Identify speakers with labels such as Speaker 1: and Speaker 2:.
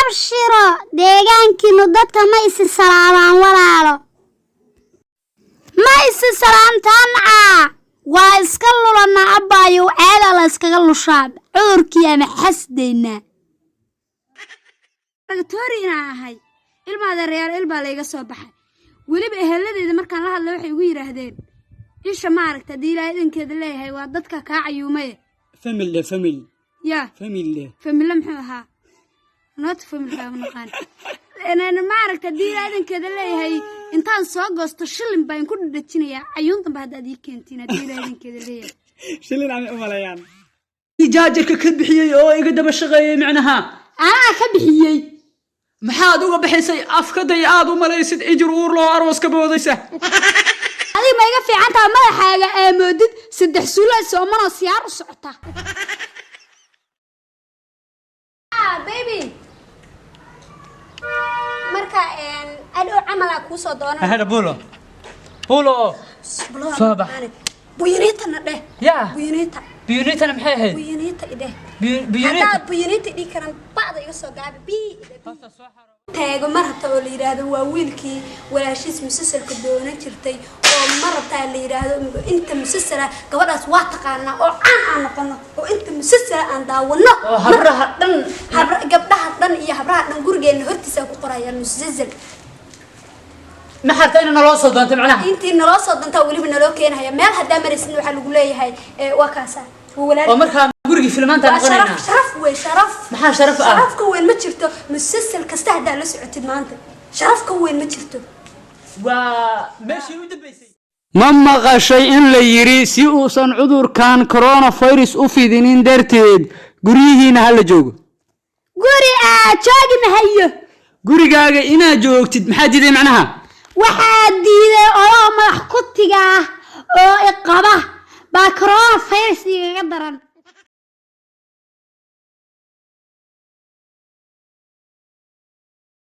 Speaker 1: abshiro deegaankiinu dadka ma isi salaamaan walaalo ma isi salaamtaan waa iska lulana abaayo caada la iskaga lushaab cudurkii ama xasdayna
Speaker 2: dagtoorina ahay ilmaada reer ilba la iga soo baxay waliba eheladeeda markaan la hadlay waxay ugu yiraahdeen isha ma aragta diilaa idinkeeda leeyahay waa dadka ka cayuumay
Speaker 3: family
Speaker 2: ya family maxaa ahaa not family baa naqaan أنا ما أعرف تدير هذا كذا ليه هي إنتان ساقص تشلم بين كل الدنيا عيون بعد هذيك أنتي تدير هذا كذا ليه
Speaker 3: شلون عن أملايان دجاجك كبحيي أو يقدم الشغاية معناها
Speaker 2: أنا كبحيي
Speaker 3: محاد وبحسي أفكد يعاد وملايسد إجرور لو أروس كبوديسه
Speaker 2: هذه ما يقف عنها ما حاجة مدد سد حسولة سومنا سيار وسعتها بيبي marka adoo camal ku soo doonay
Speaker 3: هذا بولو صباح
Speaker 2: buyinitana dheh
Speaker 3: يا buyinita maxay ahayd
Speaker 2: buyinita ideh
Speaker 3: buyinita
Speaker 2: buyinita dhig karan baad iga soo gaabi bi taego marta oo la yiraahdo waa wiilkii walaashiis musalsalka doona jirtay oo marta la yiraahdo inta musalsala gabadhaas waa taqaana oo aan noqono oo inta musalsala aan daawano gabdhaha dhan iyo habraha dhan gurigeena hortiisa ku qorayaan musalsal
Speaker 3: ما حتى إننا نلوصل ده أنت معناها
Speaker 2: أنتي نلوصل ده أنت واللي بنلو كينها يا مال هدا مرسين وحلو قولي هاي وكاسة وولاد
Speaker 3: ومركها قرقي فيلمان تنقرينا
Speaker 2: شرف
Speaker 3: محا شرف
Speaker 2: شرفك وين ما شرته مسلسل كستهدى لسعتي مانته شرفك وين ما شرته
Speaker 3: وماشي ودبيسي ما مغشي إن ليري سيوسن عذر كان كورونا فيروس أفيدين درتيد قريهنا هلا جوج
Speaker 2: قري جاجي محيه
Speaker 3: قريجاجا إنا جوجتد محاجي دي معناها
Speaker 2: waxaa diiday oo madax ku tiga oo iqaba baa corona virus iga daran